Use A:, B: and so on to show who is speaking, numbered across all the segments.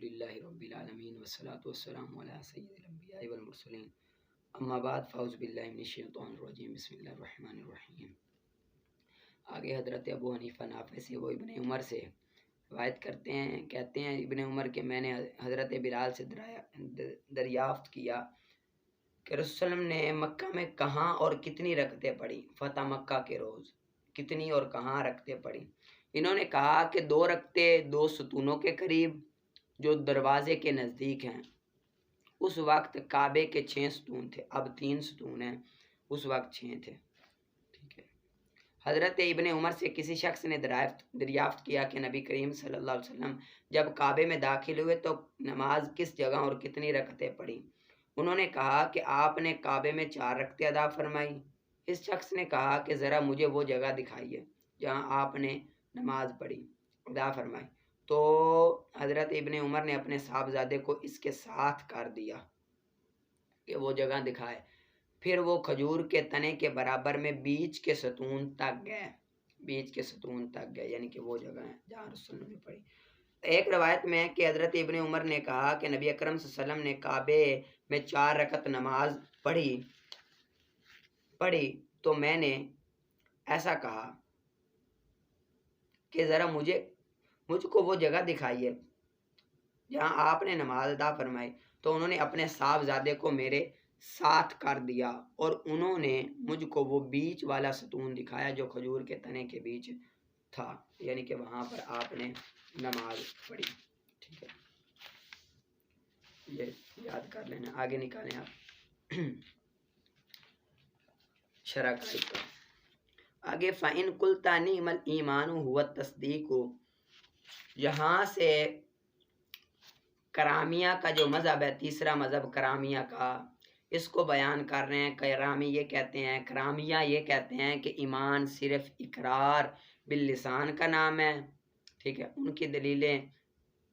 A: الحمدللہ رب العالمین والصلاة والسلام علی سید الانبیاء والمرسلین اما بعد فاعوذ باللہ من الشیطان الرجیم بسم اللہ الرحمن الرحیم۔ آگے حضرت ابو حنیفہ نافع سے وہ ابن عمر سے روایت کرتے ہیں، کہتے ہیں ابن عمر کہ میں نے حضرت بلال سے دریافت کیا کہ رسول اللہ نے مکہ میں کہاں اور کتنی رکعتیں پڑھی، فتح مکہ کے روز کتنی اور کہاں رکعتیں پڑھی۔ انہوں نے کہا کہ 2 رکعتیں 2 ستونوں کے قریب جو دروازے کے نزدیک ہیں۔ اس وقت کعبے کے 6 ستون تھے، اب 3 ستون ہیں، اس وقت 6 تھے۔ ٹھیک ہے۔ حضرت ابن عمر سے کسی شخص نے دریافت کیا کہ نبی کریم صلی اللہ علیہ وسلم جب کعبے میں داخل ہوئے تو نماز کس جگہ اور کتنی رکعتیں پڑھی۔ انہوں نے کہا کہ آپ نے کعبے میں 4 رکعتیں ادا فرمائی۔ اس شخص نے کہا کہ ذرا مجھے وہ جگہ دکھائیے جہاں آپ نے نماز پڑھی ادا فرمائی۔ تو حضرت ابن عمر نے اپنے صاحبزادے کو اس کے ساتھ کر دیا کہ وہ جگہ دکھائے۔ پھر وہ کھجور کے تنے کے برابر میں بیچ کے ستون تک گئے، یعنی کہ وہ جگہ ہے جہاں رسول اللہ نے پڑھی۔ ایک روایت میں کہ حضرت ابن عمر نے کہا کہ نبی اکرم صلی اللہ علیہ وسلم نے کعبے میں 4 رکعت نماز پڑھی تو میں نے ایسا کہا کہ ذرا مجھ کو وہ جگہ دکھائیے جہاں آپ نے نماز ادا فرمائی۔ تو انہوں نے اپنے صاحبزادے کو میرے ساتھ کر دیا اور انہوں نے مجھ کو وہ بیچ والا ستون دکھایا جو کھجور کے تنے کے بیچ تھا، یعنی کہ وہاں پر آپ نے نماز پڑھی۔ ٹھیک ہے، یہ یاد کر لینا، آگے نکالیں آپ شرح کا آگے۔ فَإِن قُلْتَ نِعْمَ الْإِيمَانُ هُوَ التَّصْدِيقُ، یہاں سے کرامیہ کا جو مذہب ہے، تیسرا مذہب کرامیہ کا، اس کو بیان کر رہے ہیں۔ کرامیہ یہ کہتے ہیں کہ ایمان صرف اقرار باللسان کا نام ہے۔ ٹھیک ہے، ان کی دلیلیں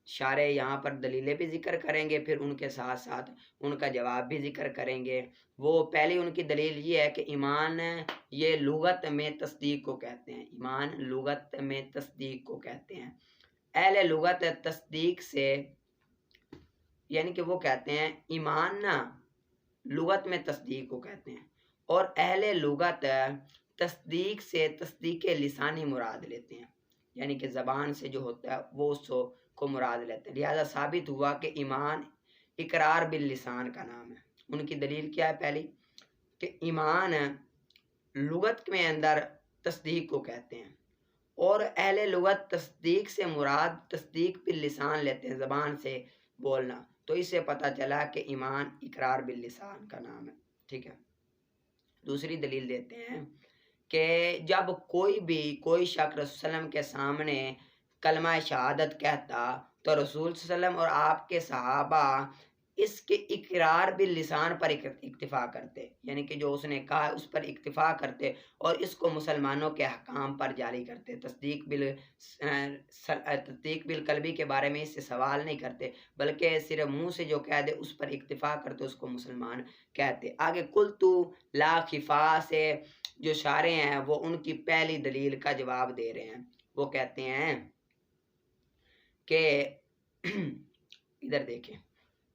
A: شارح یہاں پر دلیلیں بھی ذکر کریں گے، پھر ان کے ساتھ ساتھ ان کا جواب بھی ذکر کریں گے۔ وہ پہلی ان کی دلیل یہ ہے کہ ایمان یہ لغت میں تصدیق کو کہتے ہیں، ایمان لغت میں تصدیق کو کہتے ہیں۔ اہل لغت تصدیق سے، یعنی کہ وہ کہتے ہیں ایمان نا لغت میں تصدیق کو کہتے ہیں، اور اہل لغت تصدیق سے تصدیق لسانی مراد لیتے ہیں، یعنی کہ زبان سے جو ہوتا ہے وہ اس کو مراد لیتے ہیں۔ لہذا ثابت ہوا کہ ایمان اقرار باللسان کا نام ہے۔ ان کی دلیل کیا ہے؟ پہلی کہ ایمان لغت میں اندر تصدیق کو کہتے ہیں، اور اہل لغت تصدیق سے مراد تصدیق باللسان لیتے ہیں، زبان سے بولنا۔ تو اس سے پتہ چلا کہ ایمان اقرار باللسان کا نام ہے۔ ٹھیک ہے، دوسری دلیل دیتے ہیں کہ جب کوئی شخص رسول اللہ علیہ وسلم کے سامنے کلمہ شہادت کہتا تو رسول صلی اللہ علیہ وسلم اور آپ کے صحابہ اس کے اقرار باللسان پر اکتفا کرتے، یعنی کہ جو اس نے کہا اس پر اکتفا کرتے اور اس کو مسلمانوں کے احکام پر جاری کرتے۔ تصدیق بالقلبی کے بارے میں اس سے سوال نہیں کرتے، بلکہ صرف منہ سے جو کہہ دے اس پر اکتفا کرتے، اس کو مسلمان کہتے۔ آگے قلتو لا خفا سے جو شارح ہیں وہ ان کی پہلی دلیل کا جواب دے رہے ہیں۔ وہ کہتے ہیں کہ ادھر دیکھیں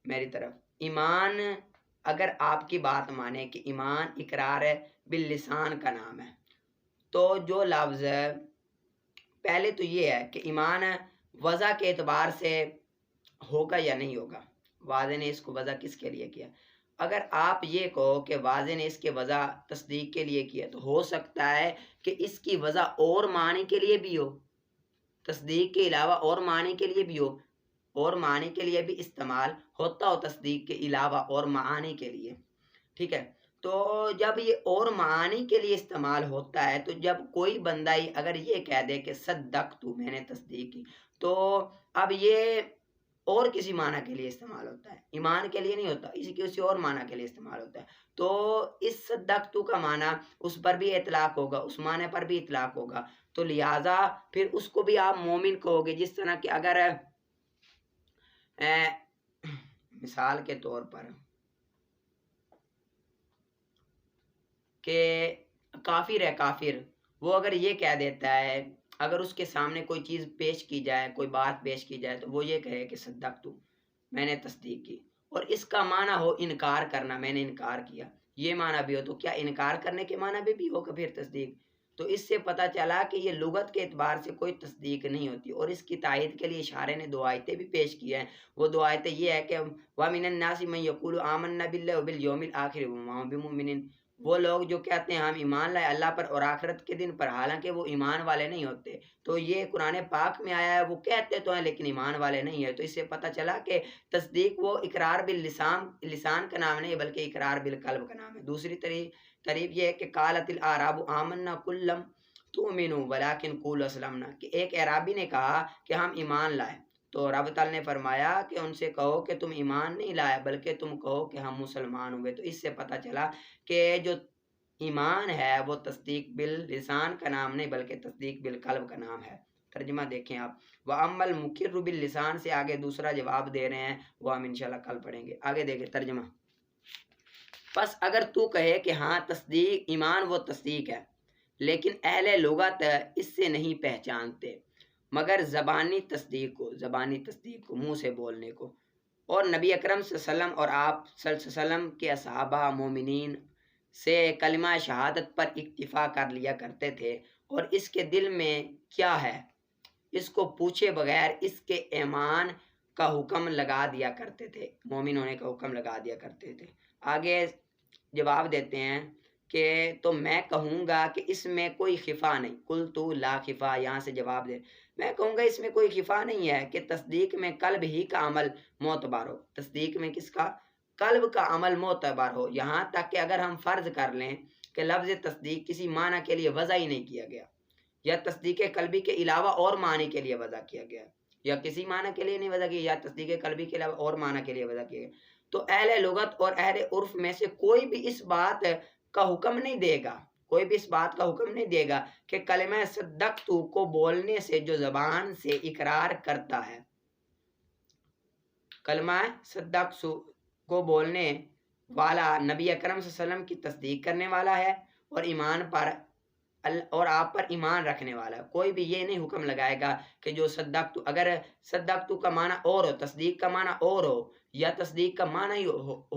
A: میری طرف، ایمان اگر آپ کی بات مانے کہ ایمان اقرار باللسان کا نام ہے، تو جو لفظ پہلے تو یہ ہے کہ ایمان وضع کے اعتبار سے ہوگا یا نہیں ہوگا۔ واضح نے اس کو وضع کس کے لیے کیا؟ اگر آپ یہ کہو کہ واضح نے اس کے وضع تصدیق کے لیے کیا تو ہو سکتا ہے کہ اس کی وضع اور معنی کے لیے بھی ہو، تصدیق کے علاوہ اور معنی کے لیے بھی ہو، اور معنی کے لیے بھی استعمال ہوتا ہو تصدیق کے علاوہ اور معانی کے لیے۔ ٹھیک ہے، تو جب یہ اور معانی کے لیے استعمال ہوتا ہے تو جب کوئی بندہ اگر یہ کہہ دے کہ صدقت میں نے تصدیق کی، تو اب یہ اور کسی معنی کے لیے استعمال ہوتا ہے، ایمان کے لیے نہیں ہوتا، کسی اور معنی کے لیے استعمال ہوتا ہے۔ تو اس صدقت کا معنی اس پر بھی اطلاق ہوگا، اس معنی پر بھی اطلاق ہوگا، تو لہٰذا پھر اس کو بھی آپ مومن کہو گے۔ جس طرح کہ اگر مثال کے طور پر کہ کافر ہے، کافر وہ اگر یہ کہہ دیتا ہے اگر اس کے سامنے کوئی چیز پیش کی جائے، کوئی بات پیش کی جائے، تو وہ یہ کہے کہ صدقت، میں نے تصدیق کی، اور اس کا معنی ہو انکار کرنا، میں نے انکار کیا، یہ معنی بھی ہو، تو کیا انکار کرنے کے معنی بھی ہوگا پھر تصدیق؟ تو اس سے پتہ چلا کہ یہ لغت کے اعتبار سے کوئی تصدیق نہیں ہوتی، اور اس کی تائید کے لیے اشارے نے 2 آیتیں بھی پیش کی ہیں۔ وہ 2 آیتیں یہ ہے کہ وَمِنَ النَّاسِ مَن يَقُولُ آمَنَّا بِاللَّهِ وَبِالْيَوْمِ الْآخِرِ وَمَا هُم بِمُؤْمِنِينَ، وہ لوگ جو کہتے ہیں ہم ایمان لائے اللہ پر اور آخرت کے دن پر، حالانکہ وہ ایمان والے نہیں ہوتے۔ تو یہ قرآن پاک میں آیا ہے، وہ کہتے تو ہیں لیکن ایمان والے نہیں ہیں۔ تو اس سے پتہ چلا کہ تصدیق وہ اقرار لسان کا نام نہیں بلکہ اقرار بالقلب کا نام ہے۔ دوسری طریق یہ ہے کہ قالت الاعراب آمنا قل لم تؤمنوا ولکن قولوا اسلمنا، کہ ایک اعرابی نے کہا کہ ہم ایمان لائے، تو رب تعالی نے فرمایا کہ ان سے کہو کہ تم ایمان نہیں لائے بلکہ تم کہو کہ ہم مسلمان ہوئے۔ تو اس سے پتہ چلا کہ جو ایمان ہے وہ تصدیق باللسان کا نام نہیں بلکہ تصدیق بالقلب کا نام ہے۔ ترجمہ دیکھیں آپ، وَأَمَّا الْمُقِرُّ بِاللِّسَانِ سے آگے دوسرا جواب دے رہے ہیں، وہ ہم انشاءاللہ کل پڑھیں گے۔ آگے دیکھیں ترجمہ، پس اگر تو کہے کہ ہاں تصدیق ایمان وہ تصدیق ہے، لیکن اہل لغت اس سے نہیں پہچانتے مگر زبانی تصدیق کو منہ سے بولنے کو، اور نبی اکرم صلی اللہ علیہ وسلم اور آپ صلی اللہ علیہ وسلم کے صحابہ مومنین سے کلمہ شہادت پر اکتفا کر لیا کرتے تھے، اور اس کے دل میں کیا ہے اس کو پوچھے بغیر اس کے ایمان کا حکم لگا دیا کرتے تھے، مومن ہونے کا حکم لگا دیا کرتے تھے۔ آگے جواب دیتے ہیں کہ تو میں کہوں گا کہ اس میں کوئی خفا نہیں، قلت لا خفا، یہاں سے جواب دے، میں کہوں گا اس میں کوئی خفا نہیں ہے کہ تصدیق میں قلب ہی کا عمل معتبر ہو، تصدیق میں کس کا؟ قلب کا عمل معتبر ہو، یہاں تک کہ اگر ہم فرض کر لیں کہ لفظ تصدیق کسی معنی کے لیے وضع ہی نہیں کیا گیا، یا تصدیق قلبی کے علاوہ اور معنی کے لیے وضع کیا گیا، یا کسی معنی کے لیے نہیں وضع کیا، یا تصدیق قلبی کے علاوہ اور معنی کے لیے وضع کیا گیا، تو اہل لغت اور اہل عرف میں سے کوئی بھی اس بات کا حکم نہیں دے گا، کوئی بھی اس بات کا حکم نہیں دے گا کہ کلمہ صدقت کو بولنے سے جو زبان سے اقرار کرتا ہے، کلمہ صدقت کو بولنے والا نبی اکرم صلی اللہ علیہ وسلم کی تصدیق کرنے والا ہے اور ایمان پر اور آپ پر ایمان رکھنے والا ہے۔ کوئی بھی یہ نہیں حکم لگائے گا کہ جو صدقت، اگر صدقت کا معنی اور ہو، تصدیق کا معنی اور ہو، یا تصدیق کا معنی ہی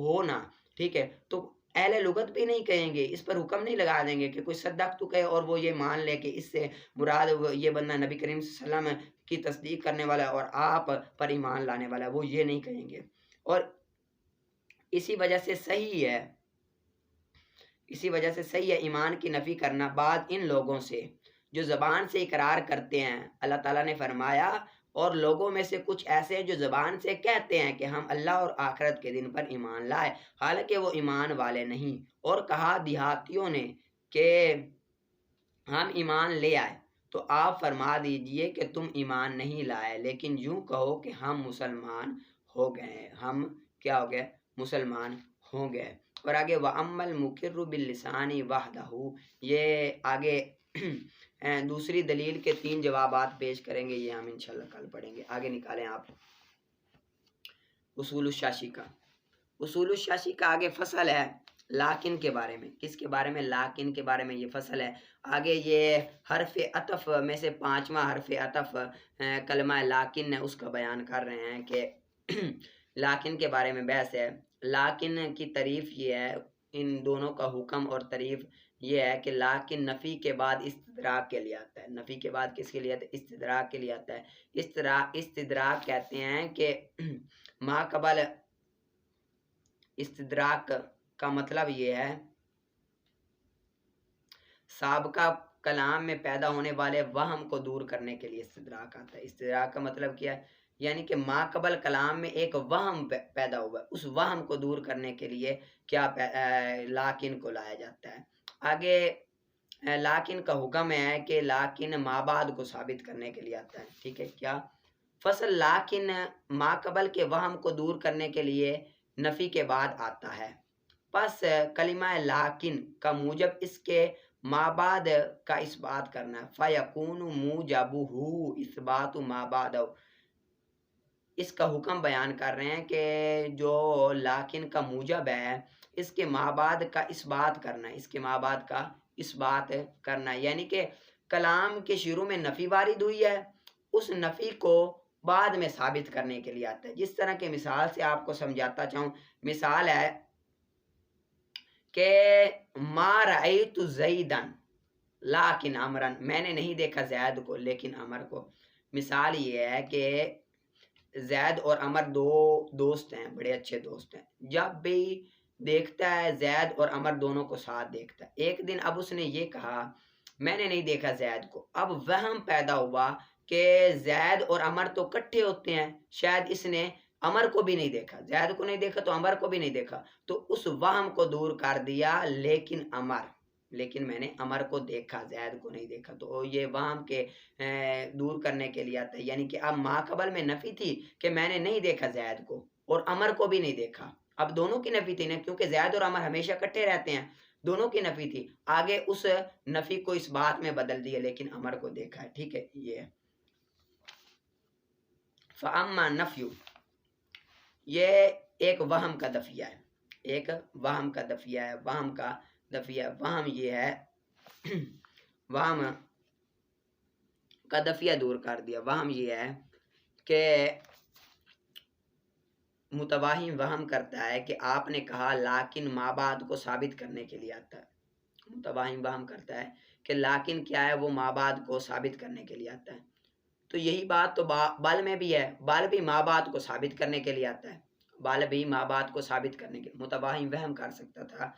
A: ہونا، ٹھیک ہے، تو اہل لغت بھی نہیں کہیں گے، اس پر حکم نہیں لگا دیں گے کہ کوئی صدقت کہے اور وہ یہ مان لے کہ اس سے مراد یہ بندہ نبی کریم صلی اللہ علیہ وسلم کی تصدیق کرنے والا ہے اور آپ پر ایمان لانے والا ہے، وہ یہ نہیں کہیں گے۔ اور اسی وجہ سے صحیح ہے ایمان کی نفی کرنا بعض ان لوگوں سے جو زبان سے اقرار کرتے ہیں۔ اللہ تعالیٰ نے فرمایا اور لوگوں میں سے کچھ ایسے ہیں جو زبان سے کہتے ہیں کہ ہم اللہ اور آخرت کے دن پر ایمان لائے، حالانکہ وہ ایمان والے نہیں، اور کہا دیہاتیوں نے کہ ہم ایمان لے آئے، تو آپ فرما دیجئے کہ تم ایمان نہیں لائے، لیکن یوں کہو کہ ہم مسلمان ہو گئے، ہم کیا ہو گئے؟ مسلمان ہو گئے۔ اور آگے وَأَمَّا الْمُقِرُّ بِاللِّسَانِ وَحْدَهُ، یہ آگے دوسری دلیل کے 3 جوابات پیش کریں گے، یہ ہم انشاءاللہ کل پڑھیں گے۔ آگے نکالیں آپ اصول الشاشی کا آگے فصل ہے لاکن کے بارے میں۔ کس کے بارے میں؟ لاکن کے بارے میں یہ فصل ہے۔ آگے یہ حرف عطف میں سے 5واں حرف عطف کلمہ لاکن ہے، اس کا بیان کر رہے ہیں کہ لاکن کے بارے میں بحث ہے۔ لاکن کی تعریف یہ ہے، ان دونوں کا حکم اور تعریف یہ ہے کہ لاکن نفی کے بعد استدراک کے لیے آتا ہے، نفی کے بعد کس کے لیے آتا ہے؟ استدراک کے لیے آتا ہے۔ استدراک کہتے ہیں کہ ما قبل، استدراک کا مطلب یہ ہے سابقہ کلام میں پیدا ہونے والے وہم کو دور کرنے کے لیے استدراک آتا ہے۔ استدراک کا مطلب کیا ہے؟ یعنی کہ ما قبل کلام میں ایک وہم پیدا ہوا ہے، اس وہم کو دور کرنے کے لیے کیا لاکن کو لایا جاتا ہے۔ آگے لاکن کا حکم ہے کہ لاکن ما بعد کو ثابت کرنے کے لیے آتا ہے، ٹھیک ہے، کیا فصل لاکن ما قبل کے وہم کو دور کرنے کے لیے نفی کے بعد آتا ہے، پس کلمہ لاکن کا موجب اس کے ما بعد کا اثبات کرنا ہے، فَيَكُونُ مُوجَبُهُ اثبات ما بعد، اس کا حکم بیان کر رہے ہیں کہ جو لاکن کا موجب ہے اس کے ما بعد کا اثبات کرنا ہے، اس کے ما بعد کا اثبات کرنا ہے، یعنی کہ کلام کے شروع میں نفی وارد ہوئی ہے، اس نفی کو بعد میں ثابت کرنے کے لیے آتا ہے. جس طرح کے مثال سے آپ کو سمجھاتا چاہوں، مثال ہے کہ ما رأیت زیدن لیکن امرن، میں نے نہیں دیکھا زید کو لیکن امر کو. مثال یہ ہے کہ زید اور امر دو دوست ہیں، بڑے اچھے دوست ہیں. جب بھی دیکھتا ہے زید اور امر دونوں کو ساتھ دیکھتا ہے. ایک دن اب اس نے یہ کہا میں نے نہیں دیکھا زید کو. اب وہم پیدا ہوا کہ زید اور امر تو کٹھے ہوتے ہیں، شاید اس نے امر کو بھی نہیں دیکھا، زید کو نہیں دیکھا تو امر کو بھی نہیں دیکھا. تو اس وہم کو دور کر دیا لیکن میں نے امر کو دیکھا، زید کو نہیں دیکھا. تو یہ وہم کے دور کرنے کے لیے آتا ہے. یعنی کہ اب ما قبل میں نفی تھی کہ میں نے نہیں دیکھا زید کو اور امر کو بھی نہیں دیکھا. اب دونوں کی نفی تھی نا، کیونکہ زید اور امر ہمیشہ کٹھے رہتے ہیں، دونوں کی نفی تھی. آگے اس نفی کو اس بات میں بدل دیا لیکن امر کو دیکھا ہے. ٹھیک ہے، یہ ہے فَأَمَّا نَفْيُ، یہ ایک وہم کا دفیہ ہے، ایک وہم کا دفیہ ہے. وہم کا دفیہ، وہم یہ ہے وہم کا دفیہ دور کر دیا. وہم یہ ہے کہ متواہم وہم کرتا ہے کہ آپ نے کہا لیکن ما بعد کو ثابت کرنے کے لیے آتا ہے. متواہم وہم کرتا ہے کہ لیکن کیا ہے، وہ ما بعد کو ثابت کرنے کے لیے آتا ہے. تو یہی بات تو بل میں بھی ہے، بل بھی ما بعد کو ثابت کرنے کے لیے آتا ہے. بل بھی ما بعد کو ثابت کرنے کے، متواہم وہم کر سکتا تھا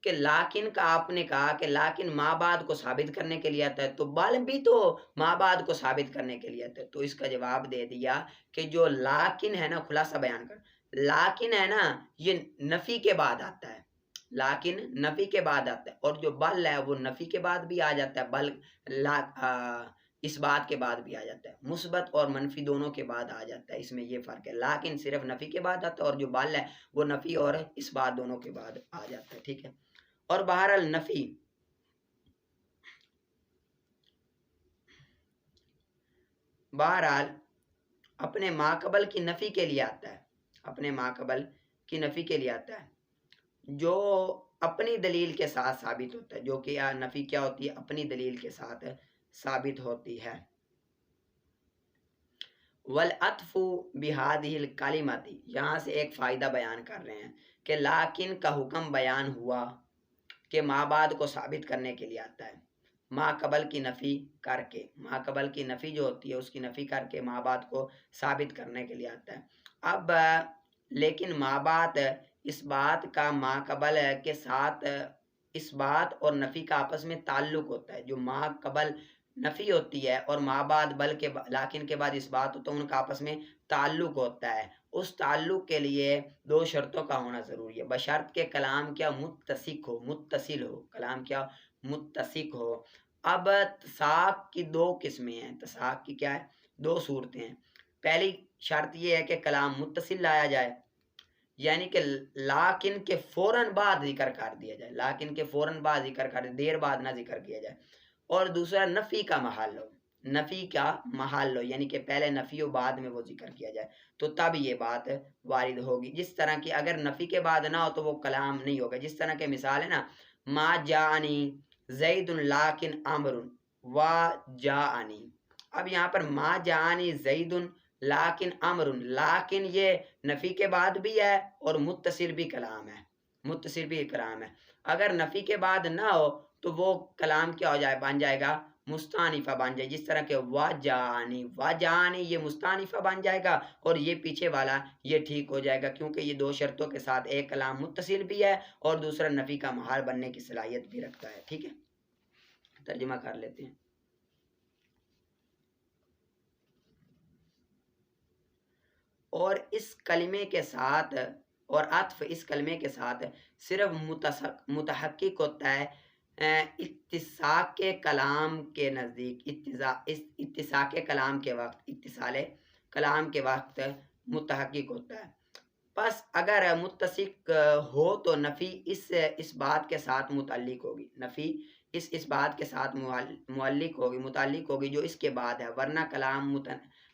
A: کہ لیکن کا آپ نے کہا کہ لیکن ما بعد کو ثابت کرنے کے لیے آتا ہے، تو بل بھی تو ما بعد کو ثابت کرنے کے لیے آتا ہے. تو اس کا جواب دے دیا کہ جو لیکن ہے نا، خلاصہ بیان کر، لیکن ہے نا یہ نفی کے بعد آتا ہے، لیکن نفی کے بعد آتا ہے. اور جو بل ہے وہ نفی کے بعد بھی آ جاتا ہے، بل اس بات کے بعد بھی آ جاتا ہے، مثبت اور منفی دونوں کے بعد آ جاتا ہے. اس میں یہ فرق ہے، لیکن صرف نفی کے بعد آتا ہے اور جو بل ہے وہ نفی اور اس بات دونوں کے بعد آ جاتا ہے. ٹھیک ہے. اور بہرحال نفی اپنے ماقبل کی نفی کے لیے آتا ہے، اپنے ماقبل کی نفی کے لیے آتا ہے جو اپنی دلیل کے ساتھ ثابت ہوتا ہے. جو کہ نفی کیا ہوتی ہے، اپنی دلیل کے ساتھ ثابت ہوتی ہے. والعطف بہذہ الکلمۃ، یہاں سے ایک فائدہ بیان کر رہے ہیں کہ لیکن کا حکم بیان ہوا کہ ما بعد کو ثابت کرنے کے لیے آتا ہے، ما قبل کی نفی کر کے. ما قبل کی نفی جو ہوتی ہے اس کی نفی کر کے ما بعد کو ثابت کرنے کے لیے آتا ہے. اب لیکن ما بعد اس بات کا ما قبل کے ساتھ اس بات اور نفی کا آپس میں تعلق ہوتا ہے. جو ما قبل نفی ہوتی ہے اور ما بعد بل کے لیکن کے بعد اس بات ہوتا ہے، ان کا آپس میں تعلق ہوتا ہے. اس تعلق کے لیے دو شرطوں کا ہونا ضروری ہے، بشرط کہ کلام کیا متسق ہو، متصل ہو، کلام کیا متسق ہو. اب تساق کی دو قسمیں ہیں، تساق کی کیا ہے، دو صورتیں ہیں. پہلی شرط یہ ہے کہ کلام متصل لایا جائے، یعنی کہ لیکن کے فوراً بعد ذکر کر دیا جائے، لیکن کے فوراً بعد ذکر کر دیر بعد نہ ذکر کیا جائے. اور دوسرا نفی کا محل ہو، نفی کا محل ہو، یعنی کہ پہلے نفی ہو بعد میں وہ ذکر کیا جائے، تو تب یہ بات وارد ہوگی. جس طرح کی اگر نفی کے بعد نہ ہو تو وہ کلام نہیں ہوگا. جس طرح کے مثال ہے نا، ما جانی زید لیکن امر و جانی. اب یہاں پر ما جانی زید لیکن امر، لیکن یہ نفی کے بعد بھی ہے اور متصل بھی کلام ہے، متصل بھی کلام ہے. اگر نفی کے بعد نہ ہو تو وہ کلام کیا ہو جائے، بن جائے گا مستانفہ بن جائے. جس طرح کہ وجانی، وجانی یہ مستانفہ بن جائے گا اور یہ پیچھے والا یہ ٹھیک ہو جائے گا، کیونکہ یہ دو شرطوں کے ساتھ ایک کلام متصل بھی ہے اور دوسرا نفی کا محال بننے کی صلاحیت بھی رکھتا ہے. ٹھیک ہے، ترجمہ کر لیتے ہیں. اور اس کلمے کے ساتھ، اور عطف اس کلمے کے ساتھ صرف متحقق ہوتا ہے اتساق کے کلام کے نزدیک، اتساق کلام کے وقت، اتصال کلام کے وقت متحقق ہوتا ہے. پس اگر متسق ہو تو نفی اس بات کے ساتھ متعلق ہوگی، نفی اس بات کے ساتھ متعلق ہوگی جو اس کے بعد ہے، ورنہ کلام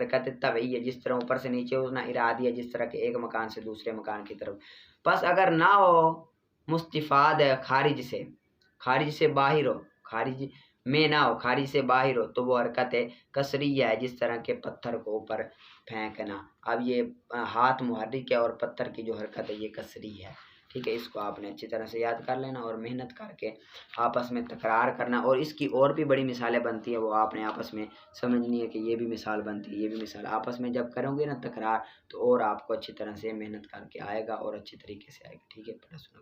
A: حرکت طبعی ہے، جس طرح اوپر سے نیچے اٹھنا ارادی ہے، جس طرح کہ ایک مکان سے دوسرے مکان کی طرف. بس اگر نہ ہو مستفاد ہے خارج سے باہر ہو، خارج میں نہ ہو، خارج سے باہر ہو، تو وہ حرکت کسریہ ہے، جس طرح کے پتھر کو اوپر پھینکنا. اب یہ ہاتھ محرک ہے اور پتھر کی جو حرکت ہے یہ کسری ہے. ٹھیک ہے، اس کو آپ نے اچھی طرح سے یاد کر لینا اور محنت کر کے آپس میں تکرار کرنا. اور اس کی اور بھی بڑی مثالیں بنتی ہیں، وہ آپ نے آپس میں سمجھنی ہے کہ یہ بھی مثال بنتی ہے، یہ بھی مثال. آپس میں جب کرو گے نا تکرار، تو اور آپ کو اچھی طرح سے محنت کر کے آئے گا اور اچھی طریقے سے آئے گا. ٹھیک ہے، پڑھا سنا.